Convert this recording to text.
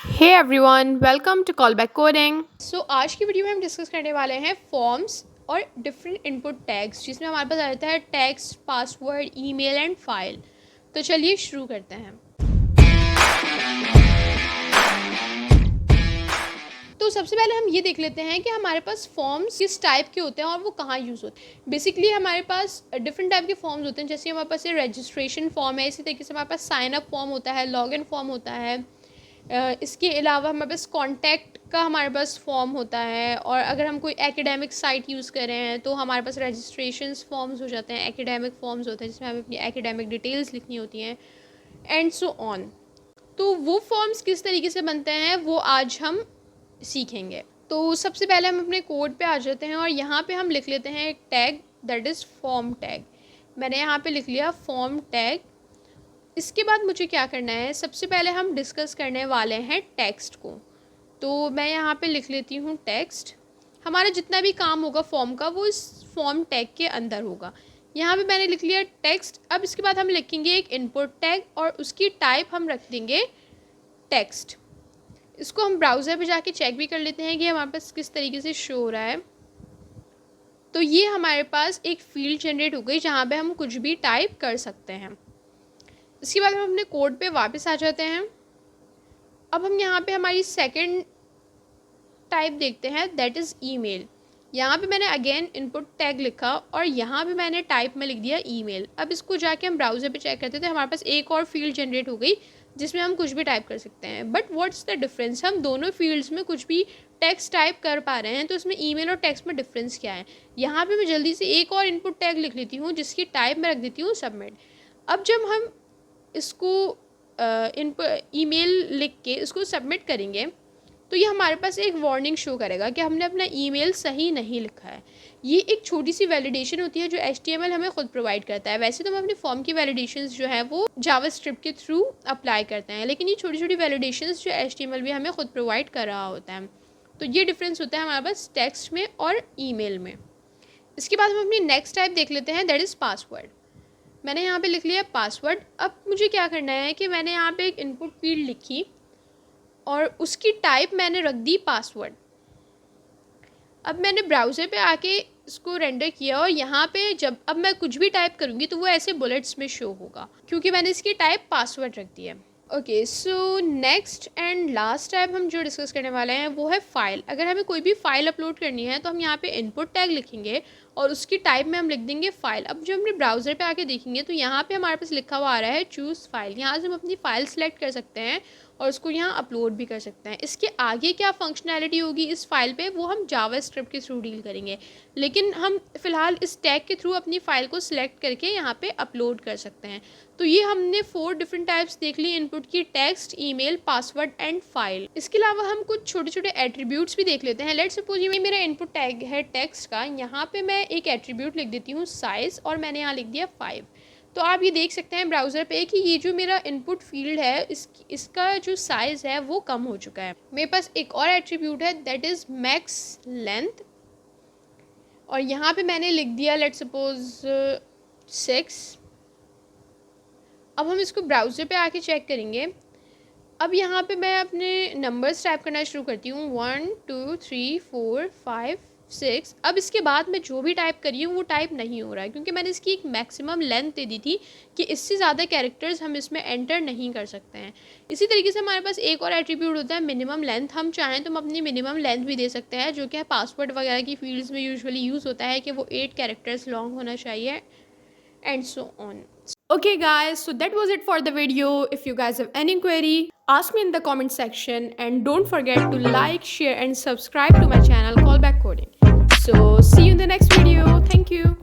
Hey everyone, welcome to call back coding. So आज की video में हम डिस्कस करने वाले हैं फॉर्म्स और डिफरेंट इनपुट टैग्स, जिसमें हमारे पास आ जाता है text, password, email and file. तो चलिए शुरू करते हैं। तो सबसे पहले हम ये देख लेते हैं कि हमारे पास फॉर्म्स किस टाइप के होते हैं और वो कहाँ यूज़ होते हैं। बेसिकली हमारे पास डिफरेंट टाइप के फॉर्म्स होते हैं, जैसे हमारे पास ये रजिस्ट्रेशन फॉर्म है, इसी तरीके से हमारे पास साइन अप फॉर्म होता है, लॉग इन फॉर्म होता है। इसके अलावा हमारे पास कॉन्टैक्ट का हमारे पास फॉर्म होता है, और अगर हम कोई एकेडमिक साइट यूज़ कर रहे हैं तो हमारे पास रजिस्ट्रेशंस फॉर्म्स हो जाते हैं, एकेडमिक फॉर्म्स होते हैं जिसमें हमें अपनी एकेडमिक डिटेल्स लिखनी होती हैं एंड सो ऑन। तो वो फॉर्म्स किस तरीके से बनते हैं वो आज हम सीखेंगे। तो सबसे पहले हम अपने कोड पे आ जाते हैं और यहाँ पे हम लिख लेते हैं एक tag, that is form tag. मैंने यहाँ पे लिख लिया फॉर्म टैग। इसके बाद मुझे क्या करना है, सबसे पहले हम डिस्कस करने वाले हैं टेक्स्ट को। तो मैं यहाँ पे लिख लेती हूँ टेक्स्ट। हमारा जितना भी काम होगा फॉर्म का वो इस फॉर्म टैग के अंदर होगा। यहाँ पे मैंने लिख लिया टेक्स्ट। अब इसके बाद हम लिखेंगे एक इनपुट टैग और उसकी टाइप हम रख देंगे टेक्स्ट। इसको हम ब्राउज़र पे जाके चेक भी कर लेते हैं कि हमारे पास किस तरीके से शो हो रहा है। तो ये हमारे पास एक फील्ड जनरेट हो गई जहाँ पे हम कुछ भी टाइप कर सकते हैं। इसके बाद हम अपने कोड पे वापस आ जाते हैं। अब हम यहाँ पे हमारी सेकंड टाइप देखते हैं, दैट इज़ ईमेल। यहाँ पे मैंने अगेन इनपुट टैग लिखा और यहाँ पे मैंने टाइप में लिख दिया ईमेल। अब इसको जाके हम ब्राउज़र पे चेक करते थे, हमारे पास एक और फील्ड जनरेट हो गई जिसमें हम कुछ भी टाइप कर सकते हैं। बट व्हाट्स द डिफरेंस, हम दोनों फील्ड्स में कुछ भी टेक्स्ट टाइप कर पा रहे हैं, तो इसमें ईमेल और टेक्स्ट में डिफरेंस क्या है। यहाँ पे मैं जल्दी से एक और इनपुट टैग लिख लेती हूँ जिसकी टाइप में रख देती हूँ सबमिट। अब जब हम इसको ईमेल लिख के इसको सबमिट करेंगे तो ये हमारे पास एक वार्निंग शो करेगा कि हमने अपना ईमेल सही नहीं लिखा है। ये एक छोटी सी वैलिडेशन होती है जो HTML हमें खुद प्रोवाइड करता है। वैसे तो हम अपने फॉर्म की वैलिडेशंस जो है वो जावास्क्रिप्ट के थ्रू अप्लाई करते हैं, लेकिन ये छोटी छोटी वैलिडेशंस जो HTML भी हमें खुद प्रोवाइड कर रहा होता है। तो ये डिफरेंस होता है हमारे पास टेक्स्ट में और ईमेल में। इसके बाद हम अपनी नेक्स्ट टाइप देख लेते हैं, दैट इज़ पासवर्ड। मैंने यहाँ पे लिख लिया पासवर्ड। अब मुझे क्या करना है कि मैंने यहाँ पे एक इनपुट फील्ड लिखी और उसकी टाइप मैंने रख दी पासवर्ड। अब मैंने ब्राउज़र पे आके इसको रेंडर किया और यहाँ पे जब अब मैं कुछ भी टाइप करूँगी तो वो ऐसे बुलेट्स में शो होगा क्योंकि मैंने इसकी टाइप पासवर्ड रख दी है। Okay, so next and last type हम जो डिस्कस करने वाले हैं वो है फ़ाइल। अगर हमें कोई भी फ़ाइल अपलोड करनी है तो हम यहाँ पे इनपुट टैग लिखेंगे और उसकी टाइप में हम लिख देंगे फ़ाइल। अब जब हम ब्राउज़र पे आके देखेंगे तो यहाँ पे हमारे पास लिखा हुआ आ रहा है चूज़ फाइल। यहाँ से हम अपनी फ़ाइल सेलेक्ट कर सकते हैं और उसको यहाँ अपलोड भी कर सकते हैं। इसके आगे क्या फंक्शनैलिटी होगी इस फाइल पे वो हम जावास्क्रिप्ट के थ्रू डील करेंगे, लेकिन हम फ़िलहाल इस टैग के थ्रू अपनी फ़ाइल को सिलेक्ट करके यहाँ पे अपलोड कर सकते हैं। तो ये हमने 4 डिफरेंट टाइप्स देख ली इनपुट की, text, email, password and file. इसके अलावा हम कुछ छोटे छोटे एट्रीब्यूट्स भी देख लेते हैं। लेट्स सपोज ये मेरा इनपुट टैग है टेक्स्ट का, यहाँ पे मैं एक एट्रीब्यूट लिख देती हूँ साइज़ और मैंने यहाँ लिख दिया 5। तो आप ये देख सकते हैं ब्राउज़र पे कि ये जो मेरा इनपुट फील्ड है इसका जो साइज़ है वो कम हो चुका है। मेरे पास एक और एट्रीब्यूट है दैट इज़ मैक्स लेंथ, और यहाँ पे मैंने लिख दिया लेट्स सपोज 6। अब हम इसको ब्राउज़र पे आके चेक करेंगे। अब यहाँ पे मैं अपने नंबर्स टाइप करना शुरू करती हूँ, 1 2 3 4 5 6। अब इसके बाद मैं जो भी टाइप करी हूँ वो टाइप नहीं हो रहा है क्योंकि मैंने इसकी एक मैक्सिमम लेंथ दे दी थी कि इससे ज़्यादा कैरेक्टर्स हम इसमें एंटर नहीं कर सकते हैं। इसी तरीके से हमारे पास एक और एट्रीब्यूट होता है मिनिमम लेंथ। हम चाहें तो हम अपनी मिनिमम लेंथ भी दे सकते हैं, जो कि पासवर्ड वगैरह की फील्ड्स में यूजुअली यूज़ होता है कि वो 8 कैरेक्टर्स लॉन्ग होना चाहिए and so on. Okay guys, so that was it for the video. If you guys have any query, ask me in the comment section, and don't forget to like, share and subscribe to my channel Callback Coding. So see you in the next video. Thank you.